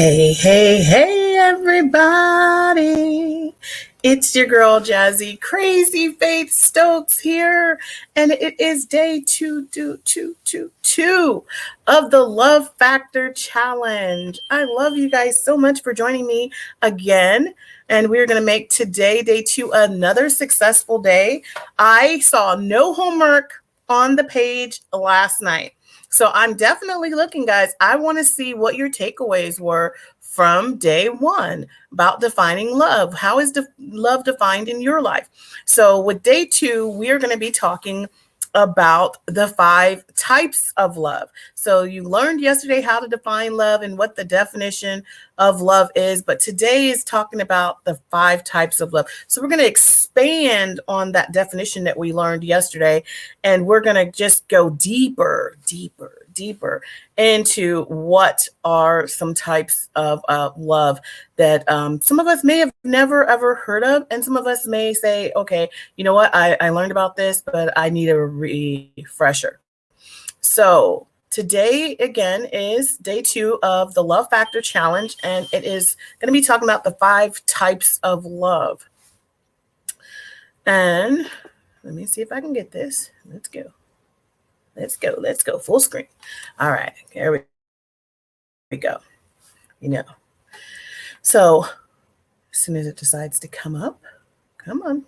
Hey, hey, hey, everybody. It's your girl, Jazzy Crazy Faith Stokes here. And it is day two of the Love Factor Challenge. I love you guys so much for joining me again. And we're going to make today, day two, another successful day. I saw no homework on the page last night. So I'm definitely looking, guys. I want to see what your takeaways were from day one about defining love. How is love defined in your life? So with day two, we are going to be talking about the 5 types of love. So you learned yesterday how to define love and what the definition of love is, but today is talking about the 5 types of love. So we're going to expand on that definition that we learned yesterday, and we're going to just go deeper into what are some types of love that some of us may have never ever heard of, and some of us may say, okay, you know what, I learned about this, but I need a refresher. So today, again, is day 2 of the Love Factor Challenge, and it is going to be talking about the 5 types of love. And let me see if I can get this. Let's go full screen. All right, there we go. So as soon as it decides to come up, come on.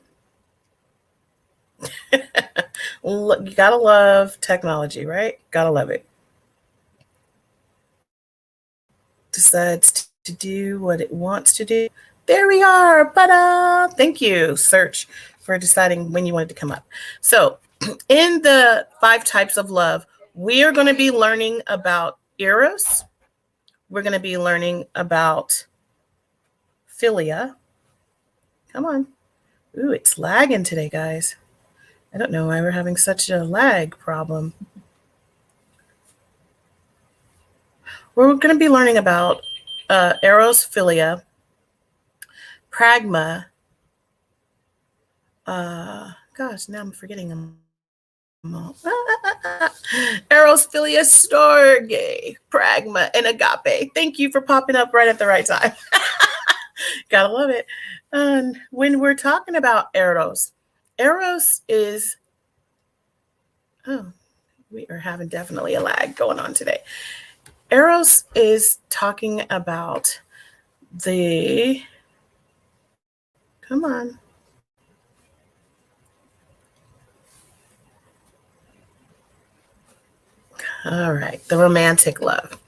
You gotta love technology, right? Gotta love it. Decides to do what it wants to do. There we are. But thank you, Search, for deciding when you wanted to come up. So in the 5 types of love, we are going to be learning about Eros. We're going to be learning about Philia. Come on. Ooh, it's lagging today, guys. I don't know why we're having such a lag problem. We're going to be learning about Eros, Philia, Pragma. Gosh, now I'm forgetting them. Eros, Philia, Storge, Pragma, and Agape. Thank you for popping up right at the right time. Gotta love it. And when we're talking about Eros is, we are having definitely a lag going on today. Eros is talking about come on. All right, the romantic love.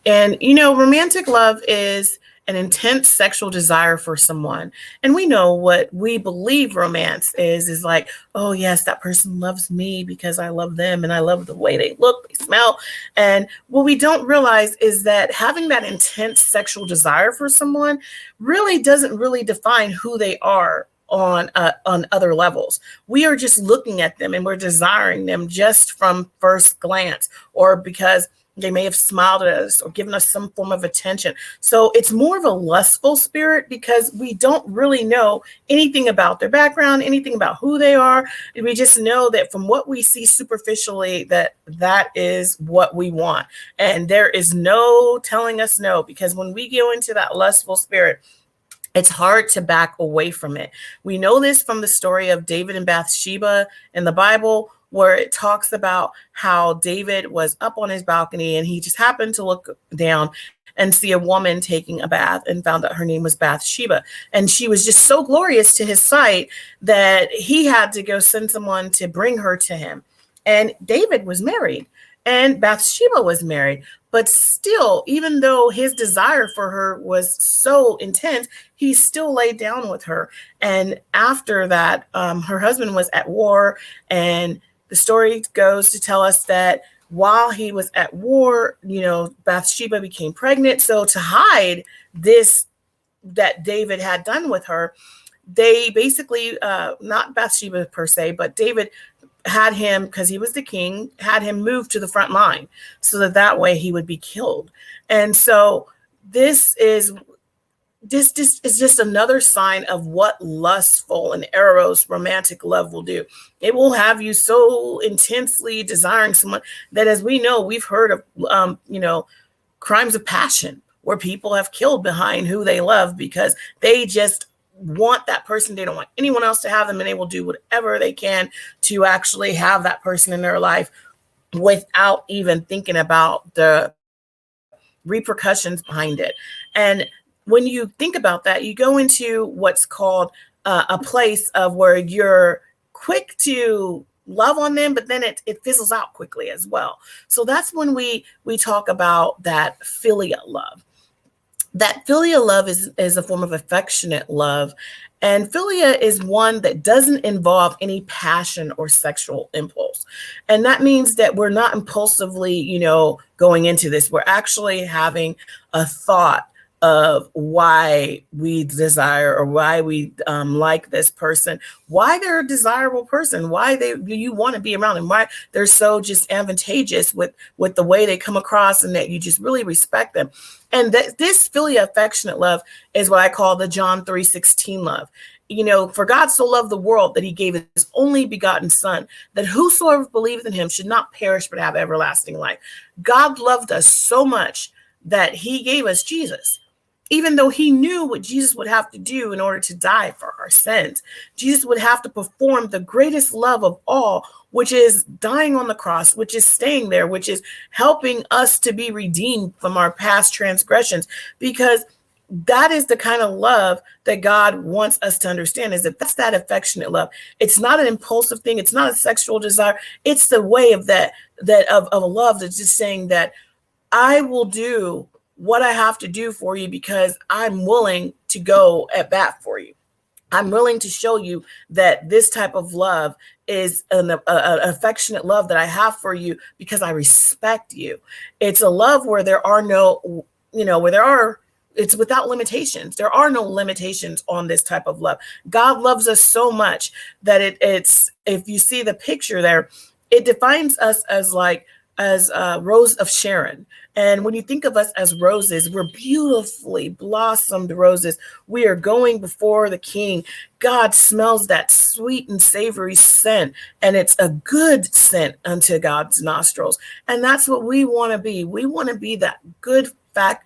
And, romantic love is an intense sexual desire for someone. And we know what we believe romance is like, oh, yes, that person loves me because I love them and I love the way they look, they smell. And what we don't realize is that having that intense sexual desire for someone really doesn't really define who they are on other levels. We are just looking at them and we're desiring them just from first glance, or because they may have smiled at us or given us some form of attention. So it's more of a lustful spirit because we don't really know anything about their background, anything about who they are. We just know that from what we see superficially, that is what we want. And there is no telling us no, because when we go into that lustful spirit, it's hard to back away from it. We know this from the story of David and Bathsheba in the Bible, where it talks about how David was up on his balcony and he just happened to look down and see a woman taking a bath and found out her name was Bathsheba. And she was just so glorious to his sight that he had to go send someone to bring her to him. And David was married and Bathsheba was married. But still, even though his desire for her was so intense, he still laid down with her. And after that, her husband was at war. And the story goes to tell us that while he was at war, Bathsheba became pregnant. So to hide this that David had done with her, they basically, not Bathsheba per se, but David had him, because he was the king, had him move to the front line so that way he would be killed. And so this is just another sign of what lustful and Eros romantic love will do. It will have you so intensely desiring someone that, as we know, we've heard of, crimes of passion, where people have killed behind who they love because they just want that person. They don't want anyone else to have them, and they will do whatever they can to actually have that person in their life without even thinking about the repercussions behind it. And when you think about that, you go into what's called a place of where you're quick to love on them, but then it fizzles out quickly as well. So that's when we talk about that filial love. That filial love is a form of affectionate love. And philia is one that doesn't involve any passion or sexual impulse. And that means that we're not impulsively, going into this. We're actually having a thought of why we desire or why we like this person, why they're a desirable person, why you want to be around them, why they're so just advantageous with the way they come across, and that you just really respect them. And this filial affectionate love is what I call the John 3:16 love. For God so loved the world that he gave his only begotten son, that whosoever believeth in him should not perish but have everlasting life. God loved us so much that he gave us Jesus. Even though he knew what Jesus would have to do in order to die for our sins, Jesus would have to perform the greatest love of all, which is dying on the cross, which is staying there, which is helping us to be redeemed from our past transgressions, because that is the kind of love that God wants us to understand, is that that's that affectionate love. It's not an impulsive thing. It's not a sexual desire. It's the way of that of a love that's just saying that I will do what I have to do for you because I'm willing to go at bat for you. I'm willing to show you that this type of love is an affectionate love that I have for you because I respect you. It's a love where there are no, it's without limitations. There are no limitations on this type of love. God loves us so much that it's, if you see the picture there, it defines us as Rose of Sharon. And when you think of us as roses, we're beautifully blossomed roses. We are going before the King. God smells that sweet and savory scent, and it's a good scent unto God's nostrils. And that's what we want to be. We want to be that good,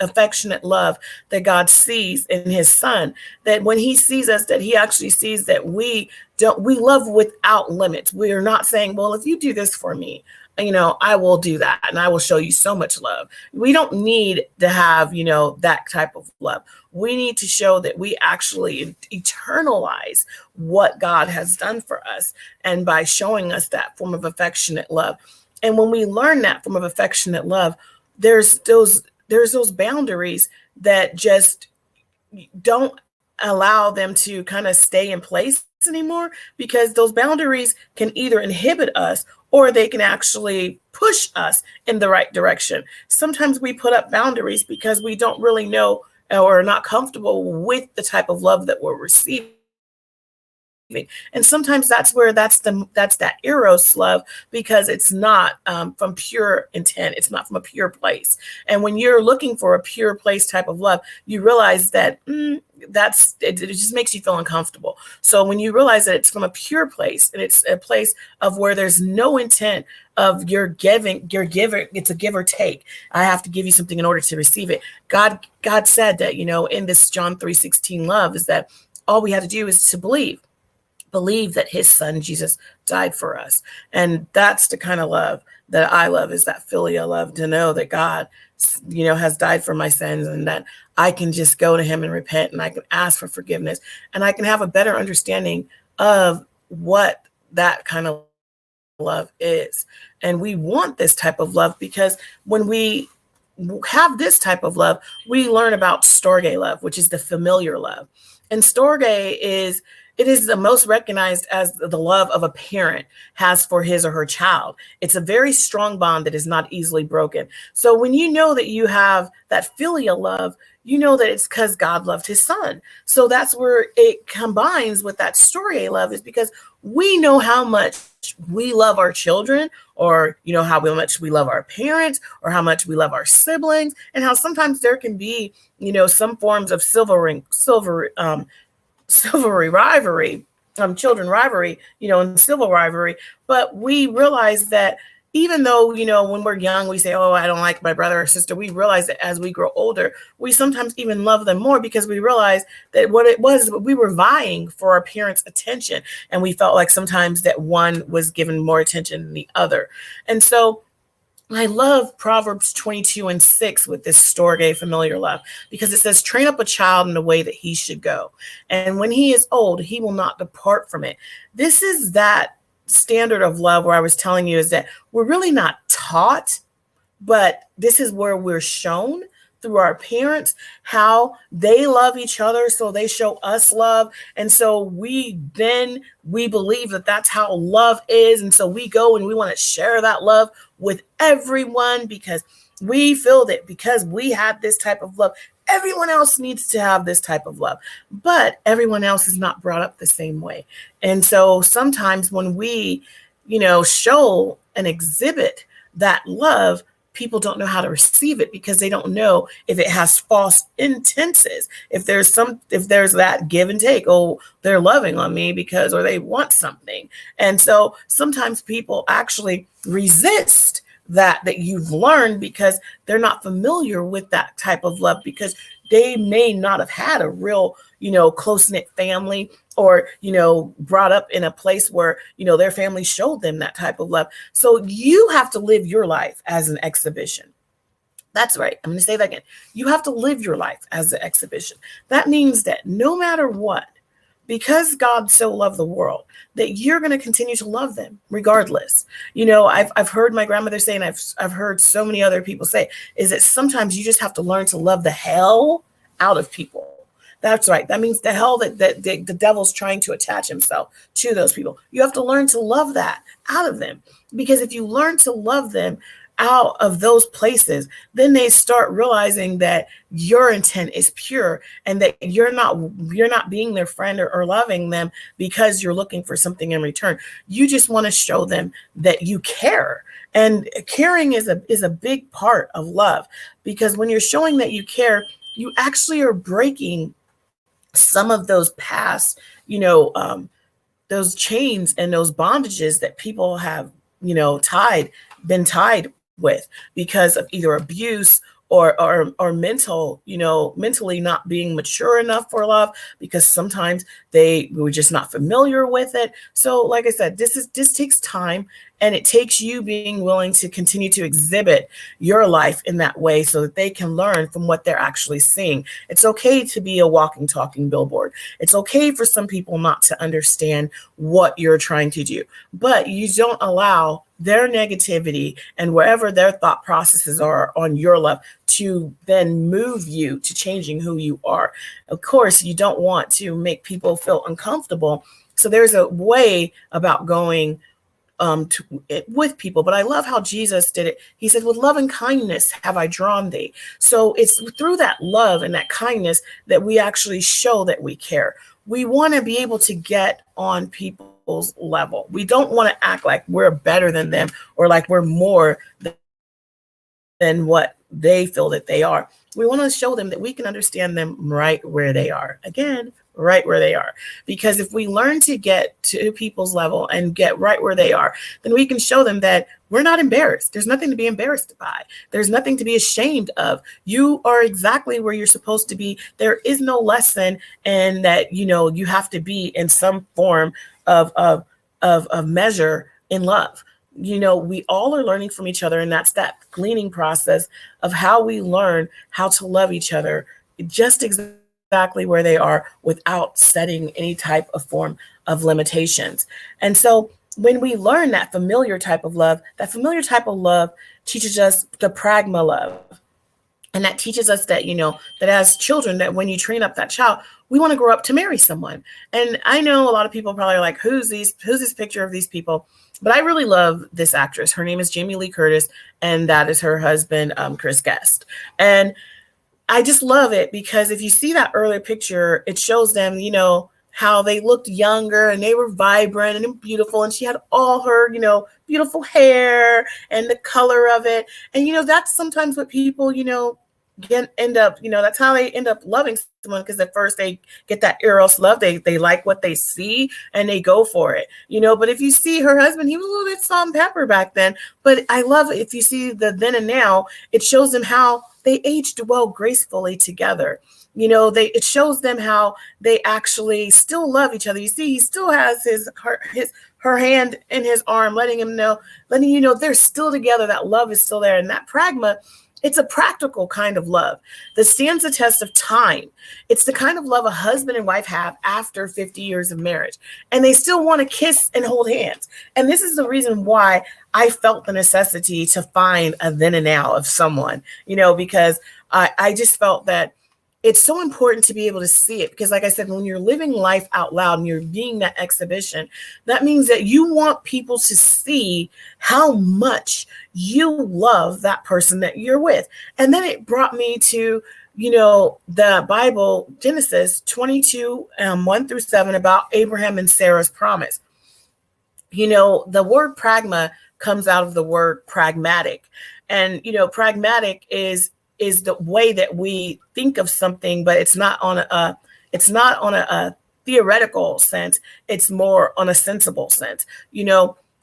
affectionate love that God sees in his son, that when he sees us, that he actually sees that we love without limits. We are not saying, well, if you do this for me, I will do that and I will show you so much love. We don't need to have, that type of love. We need to show that we actually eternalize what God has done for us, and by showing us that form of affectionate love. And when we learn that form of affectionate love, there's those boundaries that just don't allow them to kind of stay in place anymore, because those boundaries can either inhibit us or they can actually push us in the right direction. Sometimes we put up boundaries because we don't really know or are not comfortable with the type of love that we're receiving. And sometimes that's that eros love, because it's not from pure intent. It's not from a pure place. And when you're looking for a pure place type of love, you realize that it just makes you feel uncomfortable. So when you realize that it's from a pure place, and it's a place of where there's no intent of your giver, it's a give or take. I have to give you something in order to receive it. God said that, in this John 3:16 love, is that all we had to do is to believe that his son Jesus died for us. And that's the kind of love that I love, is that filial love, to know that God, has died for my sins, and that I can just go to him and repent, and I can ask for forgiveness, and I can have a better understanding of what that kind of love is. And we want this type of love, because when we have this type of love, we learn about storge love, which is the familiar love. And storge is the most recognized as the love of a parent has for his or her child. It's a very strong bond that is not easily broken. So when you know that you have that filial love, you know that it's because God loved his son. So that's where it combines with that storge love, is because we know how much we love our children, or, how much we love our parents, or how much we love our siblings, and how sometimes there can be, some forms of chivalry rivalry, and civil rivalry, but we realize that even though, when we're young, we say, oh, I don't like my brother or sister, we realize that as we grow older, we sometimes even love them more because we realize that what it was, we were vying for our parents' attention. And we felt like sometimes that one was given more attention than the other. And so I love Proverbs 22:6 with this storge familiar love, because it says, train up a child in the way that he should go. And when he is old, he will not depart from it. This is that standard of love where I was telling you is that we're really not taught, but this is where we're shown through our parents how they love each other, so they show us love. And so we believe that that's how love is, and so we go and we want to share that love with everyone because we feel that because we have this type of love, everyone else needs to have this type of love, but everyone else is not brought up the same way. And so sometimes when we show and exhibit that love, people don't know how to receive it because they don't know if it has false intenses. If there's that give and take, oh, they're loving on me or they want something. And so sometimes people actually resist that you've learned because they're not familiar with that type of love, because they may not have had a real, close-knit family, or, brought up in a place where, their family showed them that type of love. So you have to live your life as an exhibition. That's right. I'm going to say that again. You have to live your life as an exhibition. That means that no matter what, because God so loved the world, that you're going to continue to love them regardless. I've heard my grandmother say, and I've heard so many other people say, is that sometimes you just have to learn to love the hell out of people. That's right. That means the hell that the devil's trying to attach himself to those people. You have to learn to love that out of them, because if you learn to love them out of those places, then they start realizing that your intent is pure and that you're not being their friend or loving them because you're looking for something in return. You just want to show them that you care. And caring is a big part of love, because when you're showing that you care, you actually are breaking some of those past, those chains and those bondages that people have, been tied with because of either abuse or mentally not being mature enough for love, because sometimes they were just not familiar with it. So like I said, this takes time, and it takes you being willing to continue to exhibit your life in that way so that they can learn from what they're actually seeing. It's okay to be a walking, talking billboard. It's okay for some people not to understand what you're trying to do, but you don't allow their negativity and wherever their thought processes are on your love to then move you to changing who you are. Of course, you don't want to make people feel uncomfortable. So there's a way about going with people. But I love how Jesus did it. He said, with love and kindness have I drawn thee. So it's through that love and that kindness that we actually show that we care. We want to be able to get on people's level. We don't want to act like we're better than them or like we're more than what they feel that they are. We want to show them that we can understand them right where they are. Again, right where they are. Because if we learn to get to people's level and get right where they are, then we can show them that we're not embarrassed. There's nothing to be embarrassed by. There's nothing to be ashamed of. You are exactly where you're supposed to be. There is no lesson in that, you have to be in some form of measure in love. We all are learning from each other, and that's that gleaning process of how we learn how to love each other just exactly where they are without setting any type of form of limitations. And so when we learn that familiar type of love teaches us the pragma love. And that teaches us that, that as children, that when you train up that child, we want to grow up to marry someone. And I know a lot of people probably are like, who's this picture of these people? But I really love this actress. Her name is Jamie Lee Curtis, and that is her husband, Chris Guest. And I just love it because if you see that earlier picture, it shows them, how they looked younger and they were vibrant and beautiful. And she had all her, beautiful hair and the color of it. And, that's sometimes what people, end up, that's how they end up loving someone, because at first they get that eros love. They like what they see and they go for it, but if you see her husband, he was a little bit salt and pepper back then, but I love it. If you see the then and now, it shows them how they aged well gracefully together. It shows them how they actually still love each other. You see, he still has her hand in his arm, letting you know they're still together. That love is still there. And that pragma, it's a practical kind of love that stands the test of time. It's the kind of love a husband and wife have after 50 years of marriage, and they still want to kiss and hold hands. And this is the reason why I felt the necessity to find a then and now of someone, because I just felt that it's so important to be able to see it, because like I said, when you're living life out loud and you're being that exhibition, that means that you want people to see how much you love that person that you're with. And then it brought me to, the Bible, Genesis 22, 1-7, about Abraham and Sarah's promise. The word pragma comes out of the word pragmatic. And, pragmatic is the way that we think of something, but it's not on a theoretical sense. It's more on a sensible sense,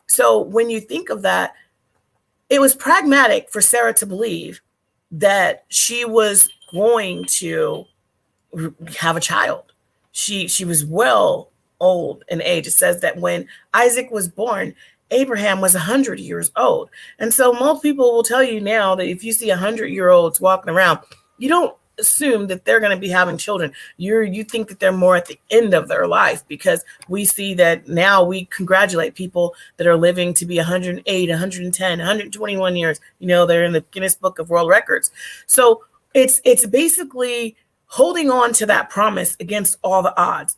So when you think of that, it was pragmatic for Sarah to believe that she was going to have a child. She was well old in age. It says that when Isaac was born, Abraham was 100 years old. And so most people will tell you now that if you see 100-year-olds walking around, you don't assume that they're going to be having children. You think that they're more at the end of their life, because we see that now we congratulate people that are living to be 108, 110, 121 years. They're in the Guinness Book of World Records. So it's basically holding on to that promise against all the odds.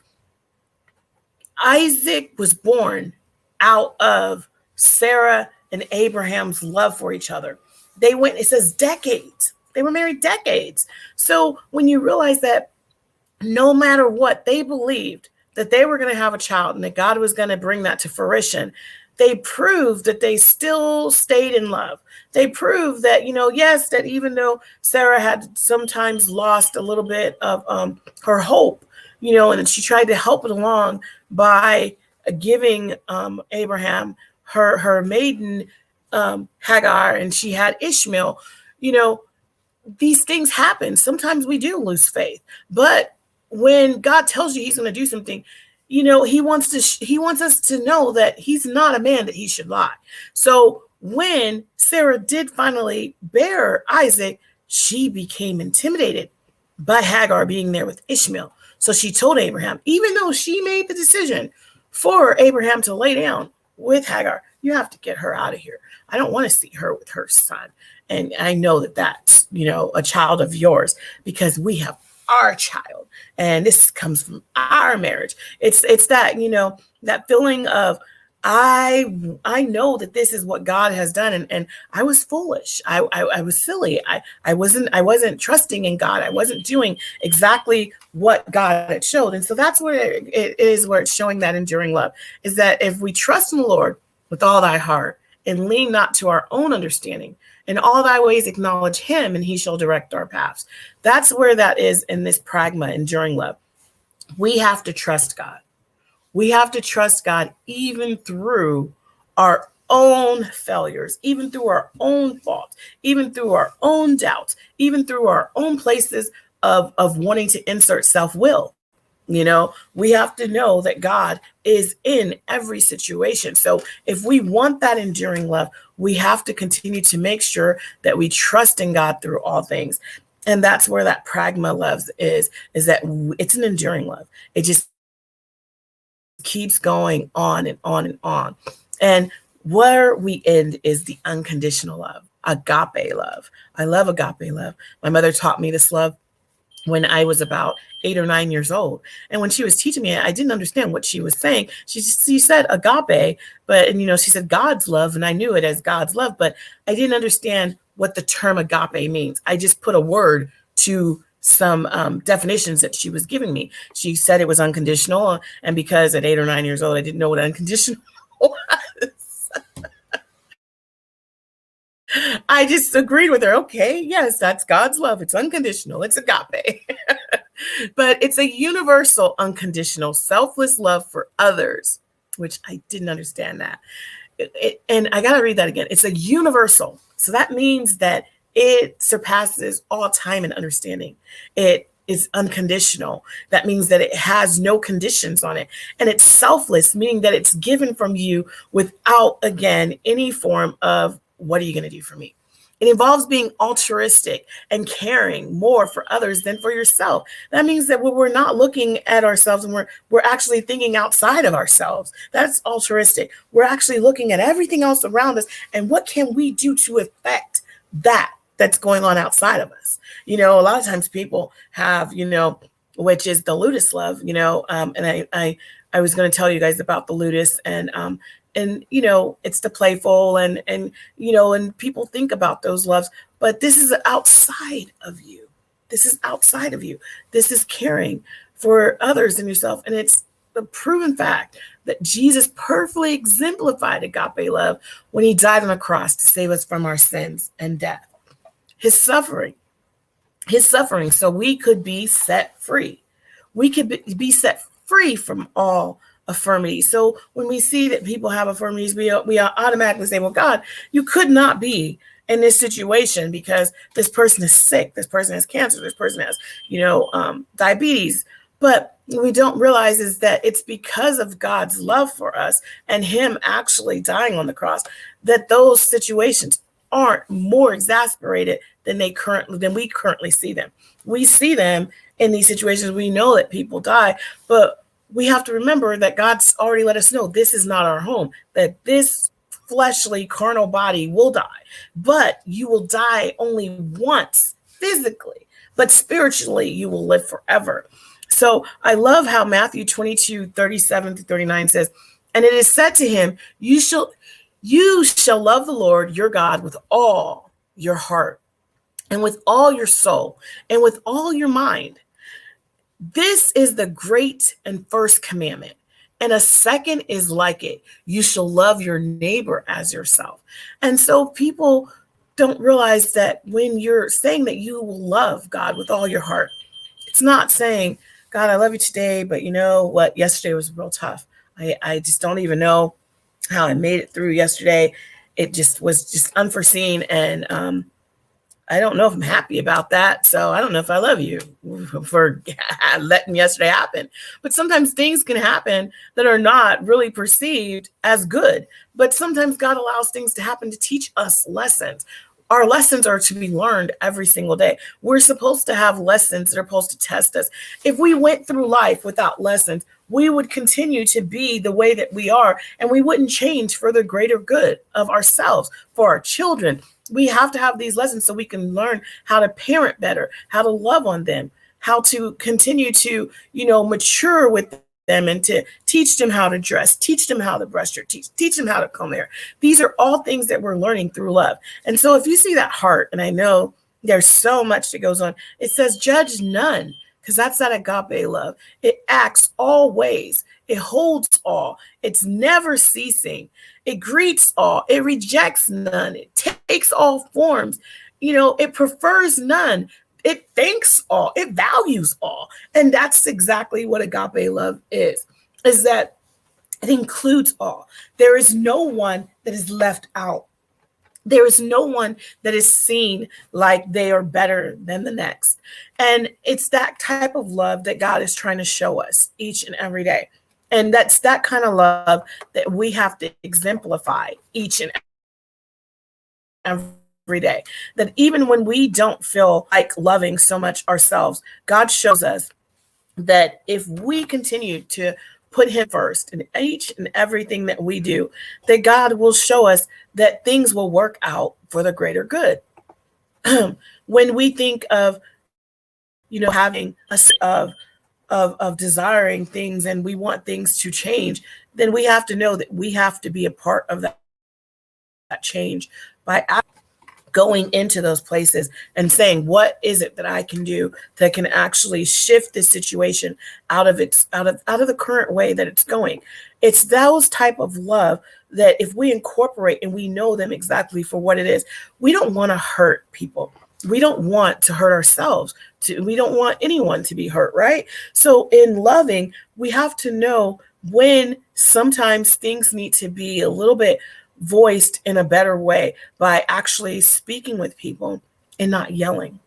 Isaac was born out of Sarah and Abraham's love for each other. It says decades. They were married decades. So when you realize that no matter what, they believed that they were going to have a child and that God was going to bring that to fruition, they proved that they still stayed in love. They proved that, yes, that even though Sarah had sometimes lost a little bit of her hope, and she tried to help it along by giving Abraham her maiden Hagar, and she had Ishmael. These things happen. Sometimes we do lose faith, but when God tells you he's going to do something, he wants us to know that he's not a man that he should lie. So when Sarah did finally bear Isaac, she became intimidated by Hagar being there with Ishmael. So she told Abraham, even though she made the decision for Abraham to lay down with Hagar, you have to get her out of here. I don't want to see her with her son. And I know that that's, a child of yours, because we have our child, and this comes from our marriage. It's that, that feeling of, I know that this is what God has done, and I was foolish. I was silly. I wasn't trusting in God. I wasn't doing exactly what God had showed. And so that's where it is, where it's showing that enduring love, is that if we trust in the Lord with all thy heart and lean not to our own understanding, in all thy ways acknowledge him, and he shall direct our paths. That's where that is in this pragma, enduring love. We have to trust God. We have to trust God even through our own failures, even through our own faults, even through our own doubts, even through our own places of wanting to insert self-will. We have to know that God is in every situation. So if we want that enduring love, we have to continue to make sure that we trust in God through all things. And that's where that pragma love is that it's an enduring love. It just keeps going on and on and on. And where we end is the unconditional love, agape love. I love agape love. My mother taught me this love when I was about 8 or 9 years old. And when she was teaching me, I didn't understand what she was saying. She said agape, she said God's love, and I knew it as God's love, but I didn't understand what the term agape means. I just put a word to some definitions that she was giving me. She said it was unconditional, and because at 8 or 9 years old, I didn't know what unconditional was. I just agreed with her. Okay, yes, that's God's love. It's unconditional. It's agape. But it's a universal, unconditional, selfless love for others, which I didn't understand that. And I got to read that again. It's a universal. So that means that it surpasses all time and understanding. It is unconditional. That means that it has no conditions on it. And it's selfless, meaning that it's given from you without, again, any form of, what are you going to do for me? It involves being altruistic and caring more for others than for yourself. That means that we're not looking at ourselves and we're actually thinking outside of ourselves. That's altruistic. We're actually looking at everything else around us and what can we do to affect that's going on outside of us. A lot of times people have, which is the ludus love, and I was going to tell you guys about the ludus and it's the playful and people think about those loves, but this is outside of you. This is outside of you. This is caring for others and yourself. And it's the proven fact that Jesus perfectly exemplified agape love when he died on the cross to save us from our sins and death. His suffering, so we could be set free. We could be set free from all affirmities. So when we see that people have affirmities, we automatically say, well, God, you could not be in this situation because this person is sick, this person has cancer, this person has, diabetes. But what we don't realize is that it's because of God's love for us and him actually dying on the cross that those situations aren't more exasperated than we currently see them. We see them in these situations. We know that people die, but we have to remember that God's already let us know this is not our home, that this fleshly carnal body will die, but you will die only once physically, but spiritually you will live forever. So I love how Matthew 22:37-39 says, and it is said to him, you shall love the Lord your God with all your heart and with all your soul and with all your mind. This is the great and first commandment. And a second is like it. You shall love your neighbor as yourself. And so people don't realize that when you're saying that you will love God with all your heart, it's not saying, God, I love you today, but you know what? Yesterday was real tough. I just don't even know how I made it through yesterday. It just was unforeseen. And I don't know if I'm happy about that. So I don't know if I love you for letting yesterday happen. But sometimes things can happen that are not really perceived as good. But sometimes God allows things to happen to teach us lessons. Our lessons are to be learned every single day. We're supposed to have lessons that are supposed to test us. If we went through life without lessons, we would continue to be the way that we are, and we wouldn't change for the greater good of ourselves, for our children. We have to have these lessons so we can learn how to parent better, how to love on them, how to continue to, mature with them and to teach them how to dress, teach them how to brush their teeth, teach them how to comb hair. These are all things that we're learning through love. And so if you see that heart, and I know there's so much that goes on, it says judge none, because that's that agape love. It acts all ways. It holds all. It's never ceasing. It greets all. It rejects none. It takes all forms. It prefers none. It thanks all. It values all. And that's exactly what agape love is that it includes all. There is no one that is left out. There is no one that is seen like they are better than the next. And it's that type of love that God is trying to show us each and every day. And that's that kind of love that we have to exemplify each and every day. That even when we don't feel like loving so much ourselves, God shows us that if we continue to put him first in each and everything that we do, that God will show us that things will work out for the greater good. When we think of, having of desiring things and we want things to change, then we have to know that we have to be a part of that change by going into those places and saying, what is it that I can do that can actually shift this situation out of the current way that it's going? It's those type of love that if we incorporate and we know them exactly for what it is, we don't want to hurt people. We don't want to hurt ourselves. We don't want anyone to be hurt, right? So in loving, we have to know when sometimes things need to be a little bit voiced in a better way by actually speaking with people and not yelling.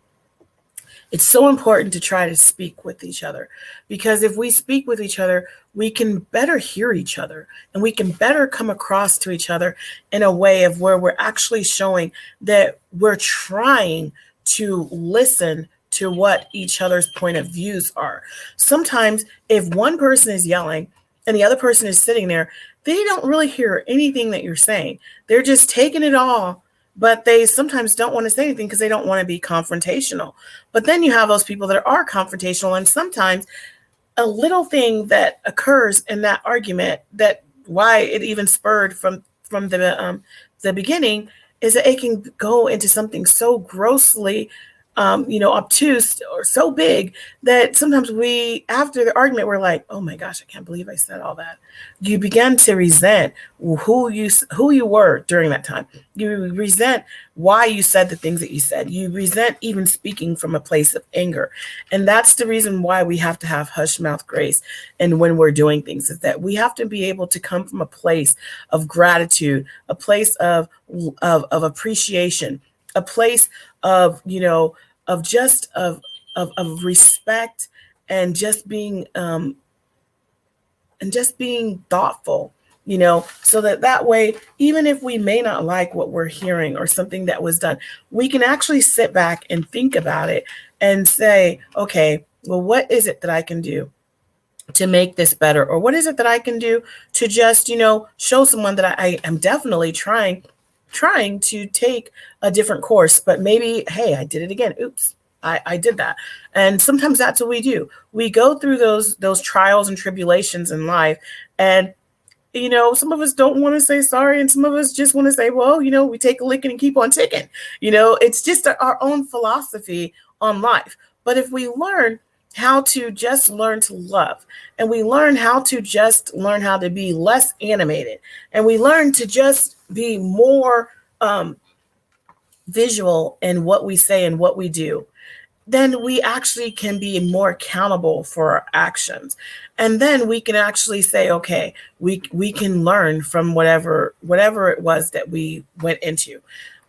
It's so important to try to speak with each other, because if we speak with each other, we can better hear each other and we can better come across to each other in a way of where we're actually showing that we're trying to listen to what each other's point of views are. Sometimes if one person is yelling and the other person is sitting there, they don't really hear anything that you're saying. They're just taking it all, but they sometimes don't want to say anything because they don't want to be confrontational. But then you have those people that are confrontational, and sometimes a little thing that occurs in that argument, that why it even spurred from the beginning, is that it can go into something so grossly obtuse or so big that sometimes we, after the argument, we're like, oh my gosh, I can't believe I said all that. You begin to resent who you were during that time. You resent why you said the things that you said. You resent even speaking from a place of anger. And that's the reason why we have to have hush mouth grace. And when we're doing things, is that we have to be able to come from a place of gratitude, a place of appreciation, a place of, of respect, and just being thoughtful, so that way, even if we may not like what we're hearing or something that was done, we can actually sit back and think about it and say, okay, well, what is it that I can do to make this better? Or what is it that I can do to just, show someone that I am definitely trying to take a different course, but maybe, hey, I did it again. Oops, I did that. And sometimes that's what we do. We go through those trials and tribulations in life. And, some of us don't want to say sorry. And some of us just want to say, well, we take a licking and keep on ticking. It's just our own philosophy on life. But if we learn how to just learn to love, and we learn how to just learn how to be less animated, and we learn to just be more visual in what we say and what we do, then we actually can be more accountable for our actions. And then we can actually say, okay, we can learn from whatever it was that we went into.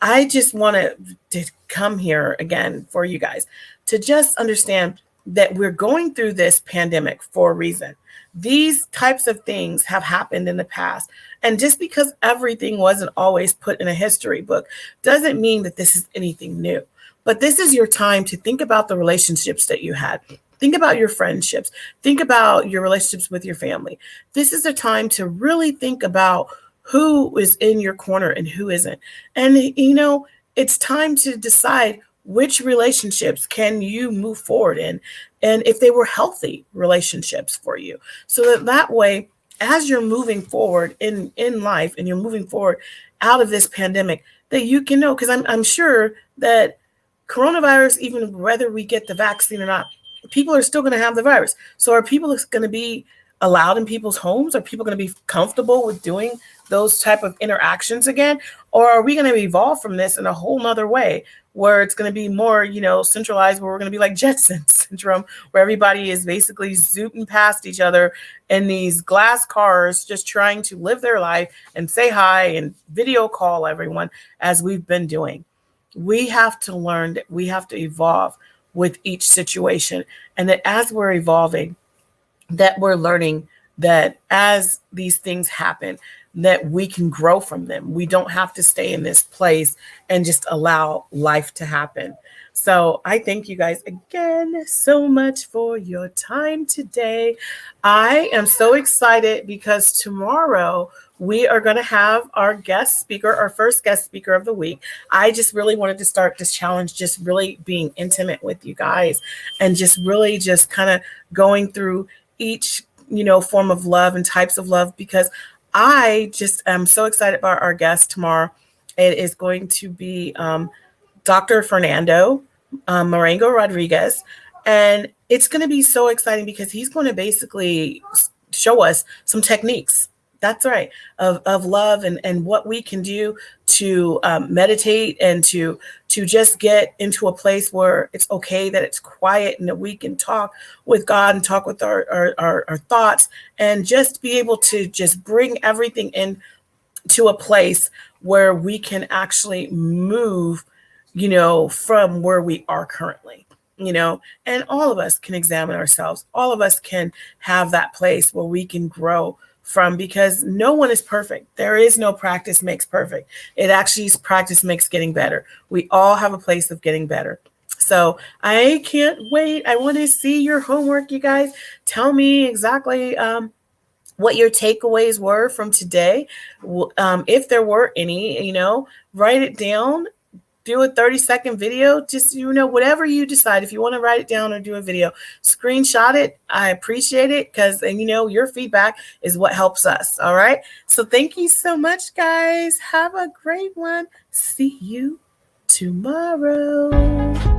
I just wanted to come here again for you guys to just understand that we're going through this pandemic for a reason. These types of things have happened in the past. And just because everything wasn't always put in a history book doesn't mean that this is anything new. But this is your time to think about the relationships that you had. Think about your friendships. Think about your relationships with your family. This is a time to really think about who is in your corner and who isn't. And, it's time to decide which relationships can you move forward in, and if they were healthy relationships for you. So that way, as you're moving forward in life and you're moving forward out of this pandemic, that you can know, because I'm sure that coronavirus, even whether we get the vaccine or not, people are still going to have the virus. So are people going to be allowed in people's homes? Are people going to be comfortable with doing those type of interactions again? Or are we going to evolve from this in a whole nother way, where it's going to be more, centralized, where we're going to be like Jetson syndrome, where everybody is basically zooming past each other in these glass cars, just trying to live their life and say hi and video call everyone, as we've been doing. We have to learn that we have to evolve with each situation, and that as we're evolving, that we're learning that as these things happen, that we can grow from them. We don't have to stay in this place and just allow life to happen. So I thank you guys again so much for your time today. I am so excited because tomorrow we are going to have our first guest speaker of the week. I just really wanted to start this challenge, just really being intimate with you guys and just really just kind of going through each, form of love and types of love, because I just am so excited about our guest tomorrow. It is going to be Dr. Fernando Marengo Rodriguez. And it's going to be so exciting because he's going to basically show us some techniques. That's right, of love and what we can do to meditate and to just get into a place where it's okay, that it's quiet, and that we can talk with God and talk with our thoughts, and just be able to just bring everything in to a place where we can actually move, from where we are currently. And all of us can examine ourselves. All of us can have that place where we can grow from, because no one is perfect. There is no practice makes perfect. It actually is practice makes getting better. We all have a place of getting better. So I can't wait. I want to see your homework, you guys. Tell me exactly what your takeaways were from today. If there were any, write it down. Do a 30-second video, just, whatever you decide. If you want to write it down or do a video, screenshot it. I appreciate it, because, and your feedback is what helps us. All right. So thank you so much, guys. Have a great one. See you tomorrow.